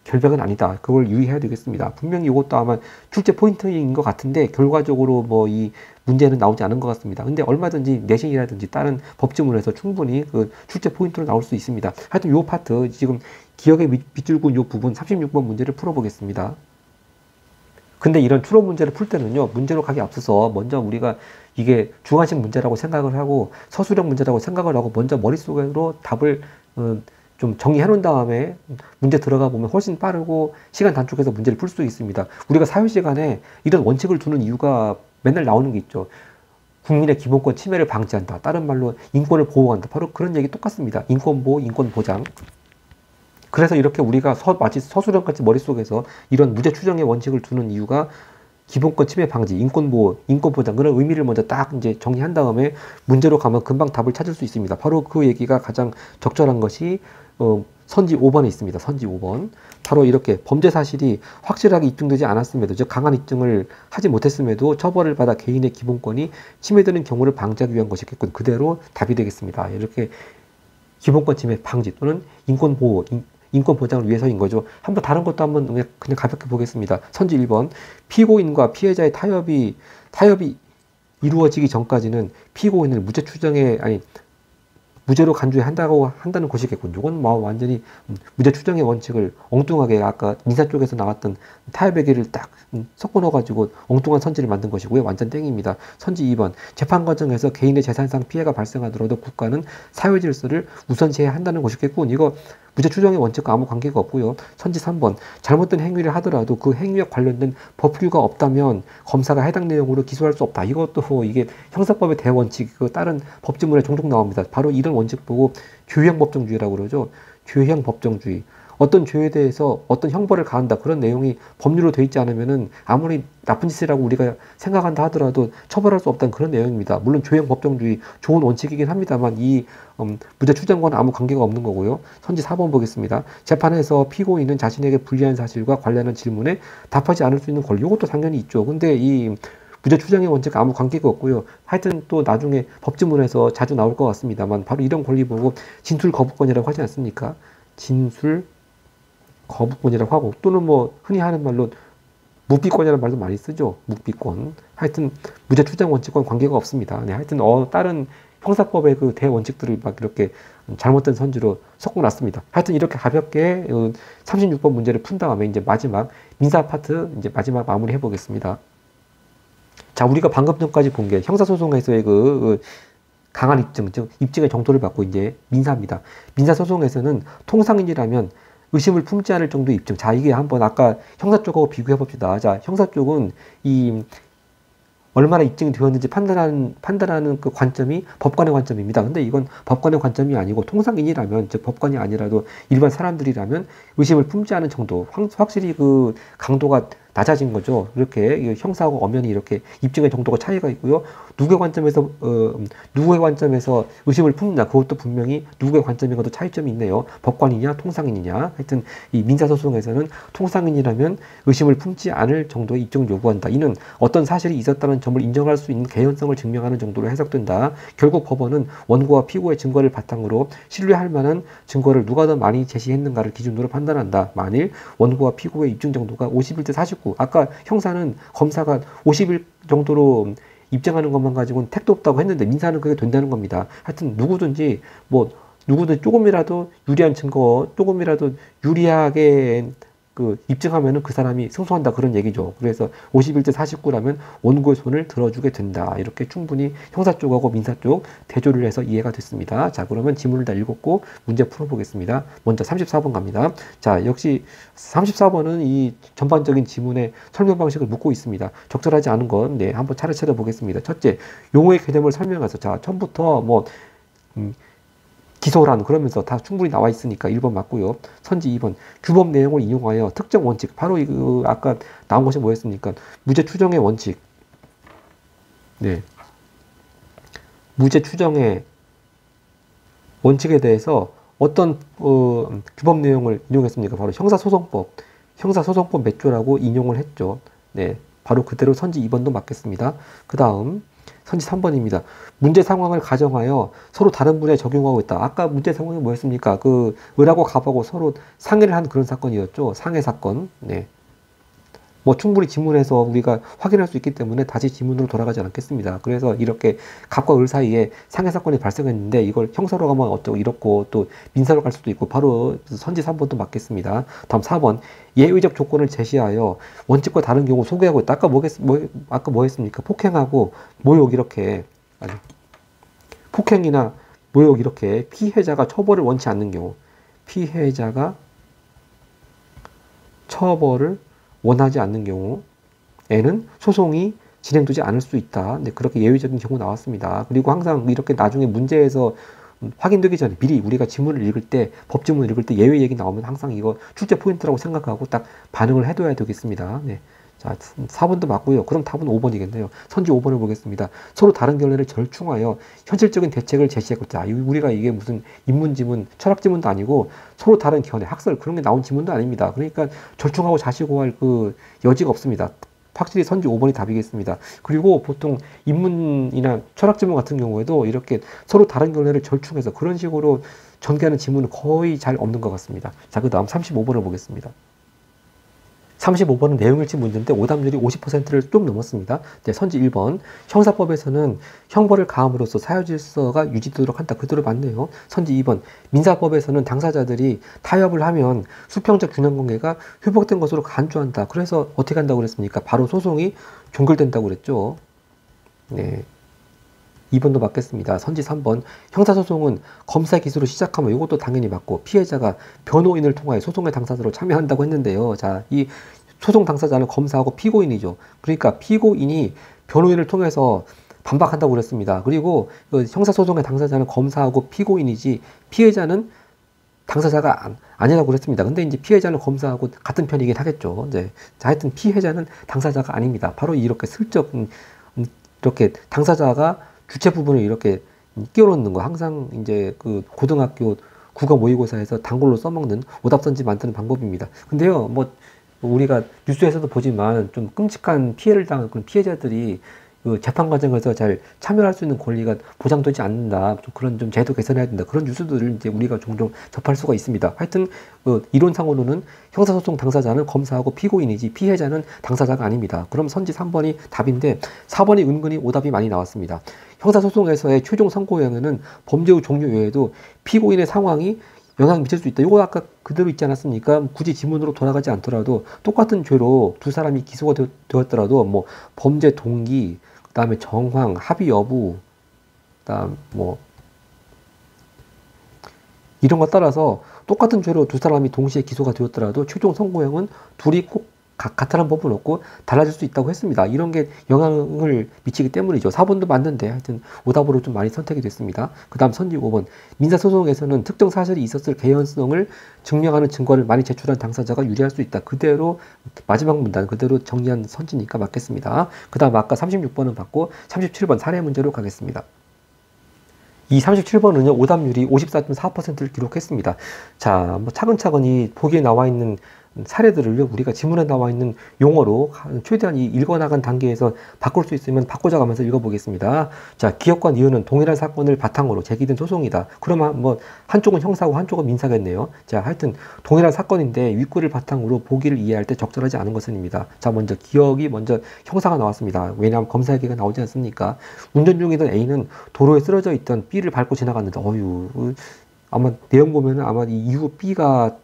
결백은 아니다, 그걸 유의해야 되겠습니다. 분명히 이것도 아마 출제 포인트인 것 같은데, 결과적으로 이 문제는 나오지 않은 것 같습니다. 근데 얼마든지 내신이라든지 다른 법지문에서 충분히 출제 포인트로 나올 수 있습니다. 하여튼 요 파트, 지금 기억에 밑줄 그은 요 부분 36번 문제를 풀어보겠습니다. 근데 이런 추론 문제를 풀 때는요, 문제로 가기 앞서서 먼저 우리가 이게 중간식 문제라고 생각을 하고 서술형 문제라고 생각을 하고 먼저 머릿속으로 답을 좀 정리해 놓은 다음에 문제 들어가 보면 훨씬 빠르고 시간 단축해서 문제를 풀 수 있습니다. 우리가 사회 시간에 이런 원칙을 두는 이유가 맨날 나오는 게 있죠. 국민의 기본권 침해를 방지한다, 다른 말로 인권을 보호한다, 바로 그런 얘기 똑같습니다. 인권 보호, 인권 보장. 그래서 이렇게 우리가 마치 서술형같이 머릿속에서 이런 무죄 추정의 원칙을 두는 이유가 기본권 침해 방지, 인권 보호, 인권 보장, 그런 의미를 먼저 딱 이제 정리한 다음에 문제로 가면 금방 답을 찾을 수 있습니다. 바로 그 얘기가 가장 적절한 것이 선지 5번에 있습니다. 선지 5번. 바로 이렇게 범죄 사실이 확실하게 입증되지 않았음에도, 즉 강한 입증을 하지 못했음에도 처벌을 받아 개인의 기본권이 침해되는 경우를 방지하기 위한 것이겠군. 그대로 답이 되겠습니다. 이렇게 기본권 침해 방지 또는 인권 보호, 인권 보장을 위해서인 거죠. 한번 다른 것도 한번 그냥 가볍게 보겠습니다. 선지 1번. 피고인과 피해자의 타협이 이루어지기 전까지는 피고인을 무죄로 한다는 것이겠군요. 이건 완전히 무죄 추정의 원칙을 엉뚱하게 아까 민사 쪽에서 나왔던 타협의 길을 딱 섞어 넣어가지고 엉뚱한 선지를 만든 것이고요. 완전 땡입니다. 선지 2번. 재판 과정에서 개인의 재산상 피해가 발생하더라도 국가는 사회 질서를 우선시해야 한다는 것이겠군. 이거 무죄 추정의 원칙과 아무 관계가 없고요. 선지 3번. 잘못된 행위를 하더라도 그 행위에 관련된 법규가 없다면 검사가 해당 내용으로 기소할 수 없다. 이것도 이게 형사법의 대원칙, 다른 법지문에 종종 나옵니다. 바로 이런 원칙 보고 교형 법정주의라고 그러죠. 교형 법정주의. 어떤 죄에 대해서 어떤 형벌을 가한다 그런 내용이 법률로 되어 있지 않으면은 아무리 나쁜 짓이라고 우리가 생각한다 하더라도 처벌할 수 없다는 그런 내용입니다. 물론 조형 법정주의 좋은 원칙이긴 합니다만 이 무죄 추정과는 아무 관계가 없는 거고요. 선지 4번 보겠습니다. 재판에서 피고인은 자신에게 불리한 사실과 관련한 질문에 답하지 않을 수 있는 권리, 이것도 당연히 있죠. 근데 이 무죄 추정의 원칙과 아무 관계가 없고요. 하여튼 또 나중에 법지문에서 자주 나올 것 같습니다만 바로 이런 권리 보고 진술 거부권이라고 하지 않습니까? 진술 거부권이라고 하고 또는 뭐 흔히 하는 말로 묵비권이라는 말도 많이 쓰죠. 묵비권. 하여튼 무죄 추정 원칙과 관계가 없습니다. 네, 하여튼 다른 형사법의 그 대원칙들을 막 이렇게 잘못된 선지로 섞어놨습니다. 하여튼 이렇게 가볍게 36번 문제를 푼 다음에 이제 마지막 민사 파트 이제 마지막 마무리 해보겠습니다. 자, 우리가 방금 전까지 본 게 형사소송에서의 그 강한 입증, 즉 입증의 정도를 받고 이제 민사입니다. 민사소송에서는 통상인이라면 의심을 품지 않을 정도의 입증. 자, 이게 한번 아까 형사 쪽하고 비교해 봅시다. 자, 형사 쪽은 이 얼마나 입증이 되었는지 판단하는 그 관점이 법관의 관점입니다. 근데 이건 법관의 관점이 아니고 통상인이라면, 즉 법관이 아니라도 일반 사람들이라면 의심을 품지 않은 정도, 확실히 그 강도가 낮아진 거죠. 이렇게 형사하고 엄연히 이렇게 입증의 정도가 차이가 있고요. 누구의 관점에서 의심을 품느냐, 그것도 분명히 누구의 관점인 것도 차이점이 있네요. 법관이냐, 통상인이냐. 하여튼 이 민사소송에서는 통상인이라면 의심을 품지 않을 정도의 입증을 요구한다. 이는 어떤 사실이 있었다는 점을 인정할 수 있는 개연성을 증명하는 정도로 해석된다. 결국 법원은 원고와 피고의 증거를 바탕으로 신뢰할 만한 증거를 누가 더 많이 제시했는가를 기준으로 판단한다. 만일 원고와 피고의 입증 정도가 51대 49, 아까 형사는 검사가 50일 정도로 입증하는 것만 가지고는 택도 없다고 했는데 민사는 그게 된다는 겁니다. 하여튼 누구든지 조금이라도 유리한 증거, 조금이라도 유리하게 그 입증하면은 그 사람이 승소한다 그런 얘기죠. 그래서 51대 49라면 원고의 손을 들어주게 된다. 이렇게 충분히 형사 쪽하고 민사 쪽 대조를 해서 이해가 됐습니다. 자, 그러면 지문을 다 읽었고 문제 풀어보겠습니다. 먼저 34번 갑니다. 자, 역시 34번은 이 전반적인 지문의 설명 방식을 묻고 있습니다. 적절하지 않은 건 네, 한번 차례차례 보겠습니다. 첫째, 용어의 개념을 설명해서 자, 처음부터 기소란 그러면서 다 충분히 나와 있으니까 1번 맞고요. 선지 2번 규범 내용을 인용하여 특정 원칙, 바로 이거 아까 나온 것이 뭐였습니까? 무죄 추정의 원칙. 네. 무죄 추정의 원칙에 대해서 어떤 규범 내용을 인용했습니까? 바로 형사소송법 몇 조라고 인용을 했죠. 네. 바로 그대로 선지 2번도 맞겠습니다. 그 다음 선지 3번입니다. 문제 상황을 가정하여 서로 다른 분야에 적용하고 있다. 아까 문제 상황이 뭐였습니까? 그 을하고 갑하고 서로 상해를 한 그런 사건이었죠. 상해 사건. 네. 뭐 충분히 지문에서 우리가 확인할 수 있기 때문에 다시 지문으로 돌아가지 않겠습니다. 그래서 이렇게 갑과 을 사이에 상해 사건이 발생했는데 이걸 형사로 가면 어쩌고 이렇고 또 민사로 갈 수도 있고 바로 선지 3번도 맞겠습니다. 다음 4번 예의적 조건을 제시하여 원칙과 다른 경우 소개하고 있다. 아까 뭐 했습니까? 폭행하고 모욕 이렇게 폭행이나 모욕 이렇게 피해자가 처벌을 원치 않는 경우 피해자가 처벌을 원하지 않는 경우에는 소송이 진행되지 않을 수 있다. 네, 그렇게 예외적인 경우 나왔습니다. 그리고 항상 이렇게 나중에 문제에서 확인되기 전에 미리 우리가 지문을 읽을 때, 법지문을 읽을 때 예외 얘기 나오면 항상 이거 출제 포인트라고 생각하고 딱 반응을 해둬야 되겠습니다. 네. 자, 4번도 맞고요. 그럼 답은 5번이겠네요. 선지 5번을 보겠습니다. 서로 다른 견해를 절충하여 현실적인 대책을 제시하고 있다. 우리가 이게 무슨 인문지문, 철학지문도 아니고 서로 다른 견해, 학설 그런 게 나온 지문도 아닙니다. 그러니까 절충하고 자시고 할 그 여지가 없습니다. 확실히 선지 5번이 답이겠습니다. 그리고 보통 인문이나 철학지문 같은 경우에도 이렇게 서로 다른 견해를 절충해서 그런 식으로 전개하는 지문은 거의 잘 없는 것 같습니다. 자, 그 다음 35번을 보겠습니다. 35번은 내용일치 문제인데 오답률이 50%를 좀 넘었습니다. 네, 선지 1번 형사법에서는 형벌을 가함으로써 사회질서가 유지되도록 한다. 그대로 맞네요. 선지 2번 민사법에서는 당사자들이 타협을 하면 수평적 균형관계가 회복된 것으로 간주한다. 그래서 어떻게 한다고 그랬습니까? 바로 소송이 종결된다고 그랬죠. 네. 2번도 맞겠습니다. 선지 3번 형사소송은 검사 기소로 시작하면 이것도 당연히 맞고 피해자가 변호인을 통하여 소송의 당사자로 참여한다고 했는데요. 자, 이 소송 당사자는 검사하고 피고인이죠. 그러니까 피고인이 변호인을 통해서 반박한다고 그랬습니다. 그리고 그 형사소송의 당사자는 검사하고 피고인이지 피해자는 당사자가 아니라고 그랬습니다. 근데 이제 피해자는 검사하고 같은 편이긴 하겠죠. 이제 자, 하여튼 피해자는 당사자가 아닙니다. 바로 이렇게 슬쩍 이렇게 당사자가 주체 부분을 이렇게 끼워놓는 거, 항상 이제 그 고등학교 국어 모의고사에서 단골로 써먹는 오답선지 만드는 방법입니다. 근데요, 뭐 우리가 뉴스에서도 보지만 좀 끔찍한 피해를 당한 그런 피해자들이 그 재판 과정에서 잘 참여할 수 있는 권리가 보장되지 않는다. 좀 그런 좀 제도 개선해야 된다. 그런 뉴스들을 이제 우리가 종종 접할 수가 있습니다. 하여튼 이론상으로는 형사소송 당사자는 검사하고 피고인이지 피해자는 당사자가 아닙니다. 그럼 선지 3번이 답인데 4번이 은근히 오답이 많이 나왔습니다. 형사소송에서의 최종 선고형에는 범죄 의 종류 외에도 피고인의 상황이 영향을 미칠 수 있다. 이거 아까 그대로 있지 않았습니까? 굳이 지문으로 돌아가지 않더라도 똑같은 죄로 두 사람이 기소가 되었더라도 뭐 범죄 동기, 그다음에 정황, 합의 여부, 그다음 뭐 이런 것 따라서 똑같은 죄로 두 사람이 동시에 기소가 되었더라도 최종 선고형은 둘이 꼭 같다는 법은 없고 달라질 수 있다고 했습니다. 이런 게 영향을 미치기 때문이죠. 4번도 맞는데 하여튼 오답으로 좀 많이 선택이 됐습니다. 그 다음 선지 5번. 민사소송에서는 특정 사실이 있었을 개연성을 증명하는 증거를 많이 제출한 당사자가 유리할 수 있다. 그대로 마지막 문단 그대로 정리한 선지니까 맞겠습니다. 그 다음 아까 36번은 받고 37번 사례 문제로 가겠습니다. 이 37번은요, 오답률이 54.4%를 기록했습니다. 자, 뭐 차근차근 이 보기에 나와 있는 사례들을요, 우리가 지문에 나와 있는 용어로 최대한 이 읽어나간 단계에서 바꿀 수 있으면 바꿔져가면서 읽어보겠습니다. 자, 기업과 니은은 동일한 사건을 바탕으로 제기된 소송이다. 그러면 뭐 한쪽은 형사고 한쪽은 민사겠네요. 자, 하여튼 동일한 사건인데 윗글을 바탕으로 보기를 이해할 때 적절하지 않은 것은입니다. 자, 먼저 기억이 먼저 형사가 나왔습니다. 왜냐하면 검사 얘기가 나오지 않습니까? 운전 중이던 A는 도로에 쓰러져 있던 B를 밟고 지나갔는데, 아마 내용 보면은 아마 이 이후 B가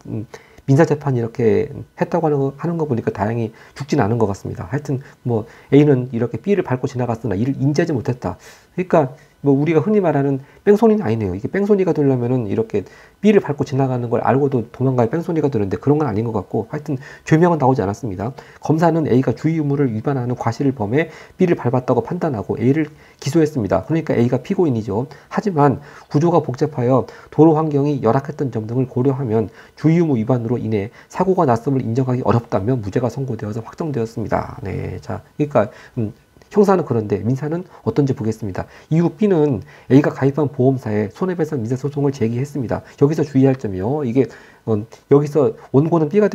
민사재판이 이렇게 했다고 하는 거 보니까 다행히 죽진 않은 것 같습니다. 하여튼 뭐 A는 이렇게 B를 밟고 지나갔으나 이를 인지하지 못했다. 그러니까 뭐 우리가 흔히 말하는 뺑소니는 아니네요. 이게 뺑소니가 되려면은 이렇게 B를 밟고 지나가는 걸 알고도 도망가야 뺑소니가 되는데 그런 건 아닌 것 같고, 하여튼 죄명은 나오지 않았습니다. 검사는 A가 주의 의무를 위반하는 과실을 범해 B를 밟았다고 판단하고 A를 기소했습니다. 그러니까 A가 피고인이죠. 하지만 구조가 복잡하여 도로 환경이 열악했던 점 등을 고려하면 주의 의무 위반으로 인해 사고가 났음을 인정하기 어렵다며 무죄가 선고되어서 확정되었습니다. 네, 자, 그러니까 형사는 그런데 민사는 어떤지 보겠습니다. 이후 B는 A가 가입한 보험사에 손해배상 민사소송을 제기했습니다. 여기서 주의할 점이요. 이게 여기서 원고는 B가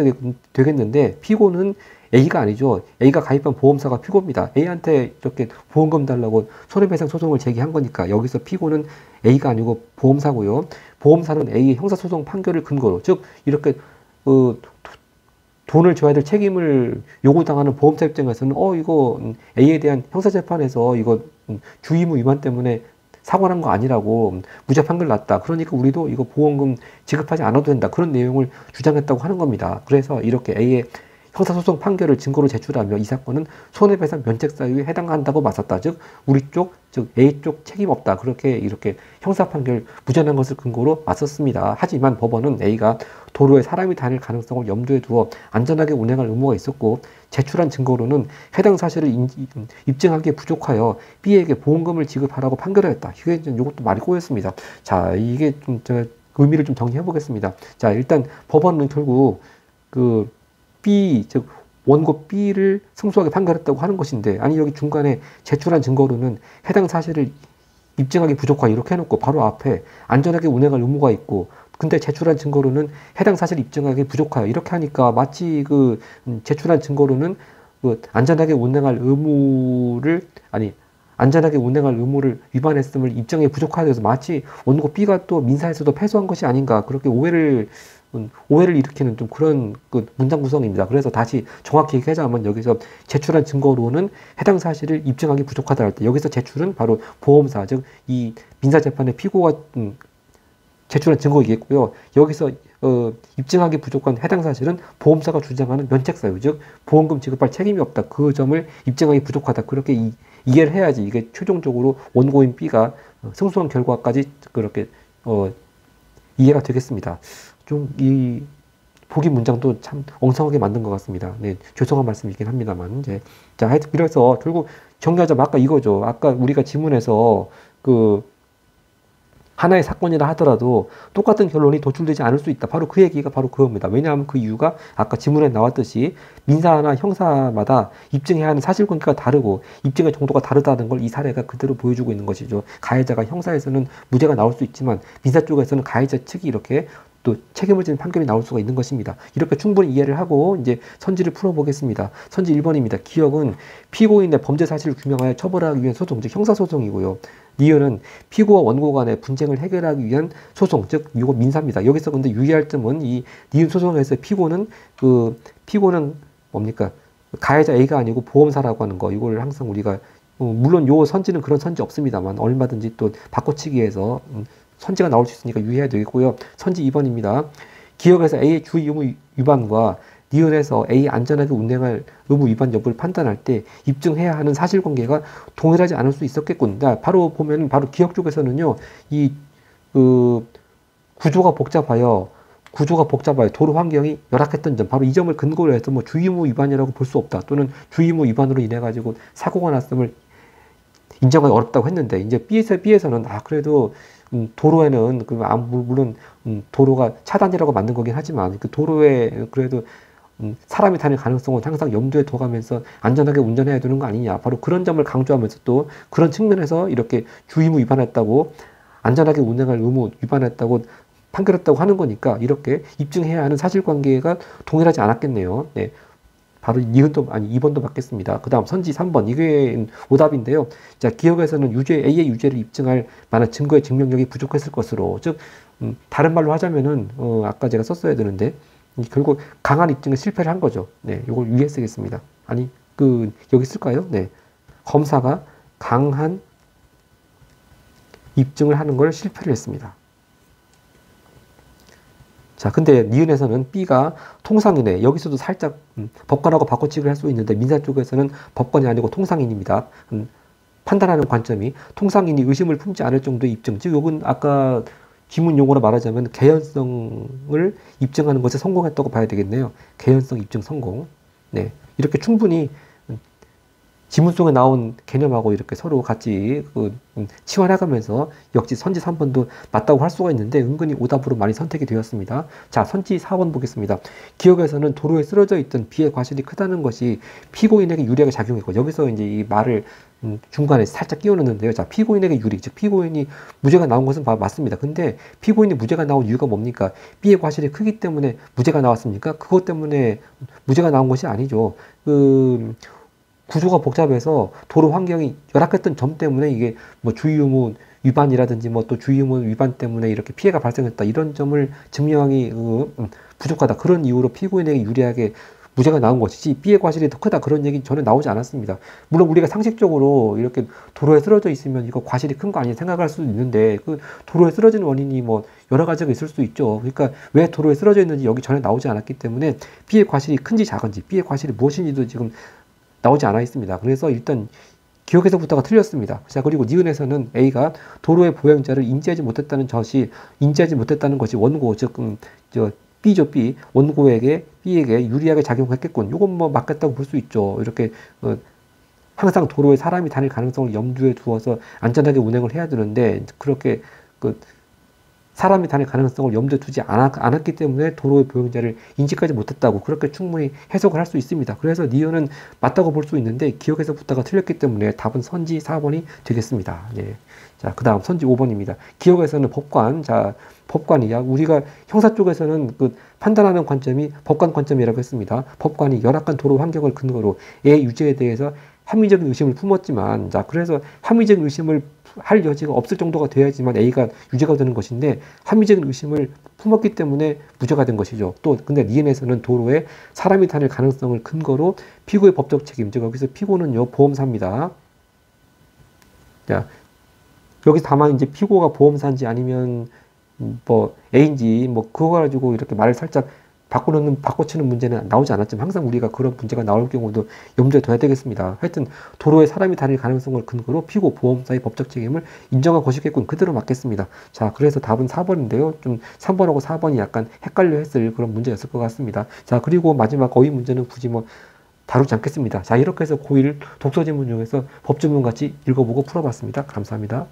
되겠는데 피고는 A가 아니죠. A가 가입한 보험사가 피고입니다. A한테 이렇게 보험금 달라고 손해배상 소송을 제기한 거니까 여기서 피고는 A가 아니고 보험사고요. 보험사는 A의 형사소송 판결을 근거로, 즉 이렇게 돈을 줘야 될 책임을 요구당하는 보험사 입장에서는 이거 A에 대한 형사재판에서 이거 주의무 위반 때문에 사고 난 거 아니라고 무죄 판결 났다. 그러니까 우리도 이거 보험금 지급하지 않아도 된다. 그런 내용을 주장했다고 하는 겁니다. 그래서 이렇게 A의 형사소송 판결을 증거로 제출하며 이 사건은 손해배상 면책사유에 해당한다고 맞섰다. 즉 우리 쪽, 즉 A 쪽 책임 없다. 그렇게 이렇게 형사 판결 무죄난 것을 근거로 맞섰습니다. 하지만 법원은 A가 도로에 사람이 다닐 가능성을 염두에 두어 안전하게 운행할 의무가 있었고 제출한 증거로는 해당 사실을 입증하기에 부족하여 B에게 보험금을 지급하라고 판결하였다. 이것도 말이 꼬였습니다. 자, 이게 좀 제가 의미를 좀 정리해 보겠습니다. 자, 일단 법원은 결국 B, 즉 원고 B를 승소하게 판결했다고 하는 것인데, 아니 여기 중간에 제출한 증거로는 해당 사실을 입증하기 부족하다 이렇게 해놓고 바로 앞에 안전하게 운행할 의무가 있고, 근데 제출한 증거로는 해당 사실 입증하기 부족하여 이렇게 하니까 마치 제출한 증거로는 안전하게 운행할 의무를 위반했음을 입증에 부족하다 해서 마치 원고 B가 또 민사에서도 패소한 것이 아닌가, 그렇게 오해를 일으키는 좀 그런 문장 구성입니다. 그래서 다시 정확히 얘기하자면 여기서 제출한 증거로는 해당 사실을 입증하기 부족하다 할 때 여기서 제출은 바로 보험사, 즉 이 민사재판의 피고가 제출한 증거이겠고요. 여기서 입증하기 부족한 해당 사실은 보험사가 주장하는 면책사유, 즉 보험금 지급할 책임이 없다. 그 점을 입증하기 부족하다. 그렇게 이해를 해야지 이게 최종적으로 원고인 B가 승소한 결과까지 그렇게 이해가 되겠습니다. 좀 이 보기 문장도 참 엉성하게 만든 것 같습니다. 네, 죄송한 말씀이긴 합니다만 자, 하여튼 그래서 결국 정리하자면 아까 이거죠. 아까 우리가 지문에서 하나의 사건이라 하더라도 똑같은 결론이 도출되지 않을 수 있다. 바로 그 얘기가 바로 그겁니다. 왜냐하면 그 이유가 아까 지문에 나왔듯이 민사나 형사마다 입증해야 하는 사실관계가 다르고 입증의 정도가 다르다는 걸 이 사례가 그대로 보여주고 있는 것이죠. 가해자가 형사에서는 무죄가 나올 수 있지만 민사 쪽에서는 가해자 측이 이렇게 또 책임을 지는 판결이 나올 수가 있는 것입니다. 이렇게 충분히 이해를 하고 이제 선지를 풀어보겠습니다. 선지 1번입니다. 기억은 피고인의 범죄 사실을 규명하여 처벌하기 위한 소송, 즉 형사소송이고요. 니은은 피고와 원고 간의 분쟁을 해결하기 위한 소송, 즉 이거 민사입니다. 여기서 근데 유의할 점은 이 니은 소송에서 피고는 뭡니까? 가해자 A가 아니고 보험사라고 하는 거. 이걸 항상 우리가 물론 요 선지는 그런 선지 없습니다만 얼마든지 또 바꿔치기해서 선지가 나올 수 있으니까 유의해야 되겠고요. 선지 2번입니다. 기억에서 A의 주의 의무 위반과 니은에서 A 안전하게 운행할 의무 위반 여부를 판단할 때 입증해야 하는 사실관계가 동일하지 않을 수 있었겠군. 바로 보면 바로 기억 쪽에서는요, 구조가 복잡하여 도로 환경이 열악했던 점, 바로 이 점을 근거로 해서 뭐 주의 의무 위반이라고 볼 수 없다. 또는 주의 의무 위반으로 인해 가지고 사고가 났음을 인정하기 어렵다고 했는데 이제 B에서는 그래도 도로에는 물론 도로가 차단이라고 만든 거긴 하지만 그 도로에 그래도 사람이 다닐 가능성은 항상 염두에 둬가면서 안전하게 운전해야 되는 거 아니냐. 바로 그런 점을 강조하면서 또 그런 측면에서 이렇게 주의무 위반했다고 안전하게 운행할 의무 위반했다고 판결했다고 하는 거니까 이렇게 입증해야 하는 사실관계가 동일하지 않았겠네요. 네. 바로 2번도 받겠습니다. 그 다음 선지 3번. 이게 오답인데요. 자, 기억에서는 A의 유죄를 입증할 만한 증거의 증명력이 부족했을 것으로. 즉, 다른 말로 하자면은, 아까 제가 썼어야 되는데, 결국 강한 입증에 실패를 한 거죠. 네, 이걸 위에 쓰겠습니다. 아니, 여기 쓸까요? 네. 검사가 강한 입증을 하는 걸 실패를 했습니다. 자, 근데 니은에서는 B가 통상인에 여기서도 살짝 법관하고 바꿔치기를 할 수 있는데 민사 쪽에서는 법관이 아니고 통상인입니다. 판단하는 관점이 통상인이 의심을 품지 않을 정도의 입증, 즉 이건 아까 지문 용어로 말하자면 개연성을 입증하는 것에 성공했다고 봐야 되겠네요. 개연성 입증 성공. 네, 이렇게 충분히 지문 속에 나온 개념하고 이렇게 서로 같이 치환해가면서 역시 선지 3번도 맞다고 할 수가 있는데 은근히 오답으로 많이 선택이 되었습니다. 자, 선지 4번 보겠습니다. 기억에서는 도로에 쓰러져 있던 B의 과실이 크다는 것이 피고인에게 유리하게 작용했고, 여기서 이제 이 말을 중간에 살짝 끼워 넣는데요. 자, 피고인에게 유리, 즉 피고인이 무죄가 나온 것은 맞습니다. 근데 피고인이 무죄가 나온 이유가 뭡니까? B의 과실이 크기 때문에 무죄가 나왔습니까? 그것 때문에 무죄가 나온 것이 아니죠. 구조가 복잡해서 도로 환경이 열악했던 점 때문에 이게 뭐 주의 의무 위반이라든지 뭐 또 주의 의무 위반 때문에 이렇게 피해가 발생했다, 이런 점을 증명하기 부족하다, 그런 이유로 피고인에게 유리하게 무죄가 나온 것이지 B의 과실이 더 크다, 그런 얘기 전혀 나오지 않았습니다. 물론 우리가 상식적으로 이렇게 도로에 쓰러져 있으면 이거 과실이 큰 거 아니냐 생각할 수도 있는데 그 도로에 쓰러지는 원인이 뭐 여러 가지가 있을 수 있죠. 그러니까 왜 도로에 쓰러져 있는지 여기 전혀 나오지 않았기 때문에 B의 과실이 큰지 작은지, B의 과실이 무엇인지도 지금 나오지 않아 있습니다. 그래서 일단 기억에서부터가 틀렸습니다. 자, 그리고 니은에서는 A가 도로의 보행자를 인지하지 못했다는 것이 원고, 즉 B죠, B. 원고에게 B에게 유리하게 작용했겠군. 이건 뭐 맞겠다고 볼 수 있죠. 이렇게 항상 도로에 사람이 다닐 가능성을 염두에 두어서 안전하게 운행을 해야 되는데 그렇게 사람이 다닐 가능성을 염두에 두지 않았기 때문에 도로의 보행자를 인지하지 못했다고 그렇게 충분히 해석을 할 수 있습니다. 그래서 니은은 맞다고 볼 수 있는데 기억에서부터가 틀렸기 때문에 답은 선지 4번이 되겠습니다. 예. 자, 그 다음 선지 5번입니다. 기억에서는 법관, 법관이야. 우리가 형사 쪽에서는 판단하는 관점이 법관 관점이라고 했습니다. 법관이 열악한 도로 환경을 근거로 A 유죄에 대해서 합리적인 의심을 품었지만, 자, 그래서 합리적인 의심을 할 여지가 없을 정도가 돼야지만 A가 유죄가 되는 것인데 합리적인 의심을 품었기 때문에 무죄가 된 것이죠. 또 근데 니은에서는 도로에 사람이 다닐 가능성을 근거로 피고의 법적 책임, 즉 여기서 피고는요 보험사입니다. 자, 여기서 다만 이제 피고가 보험사인지 아니면 뭐 A인지 뭐 그거 가지고 이렇게 말을 살짝 바꿔치는 문제는 나오지 않았지만 항상 우리가 그런 문제가 나올 경우도 염두에 둬야 되겠습니다. 하여튼 도로에 사람이 다닐 가능성을 근거로 피고 보험사의 법적 책임을 인정한 것이겠군. 그대로 맞겠습니다. 자, 그래서 답은 4번인데요. 좀 3번하고 4번이 약간 헷갈려 했을 그런 문제였을 것 같습니다. 자, 그리고 마지막 어휘 문제는 굳이 뭐 다루지 않겠습니다. 자, 이렇게 해서 고1 독서지문 중에서 법조문 같이 읽어보고 풀어봤습니다. 감사합니다.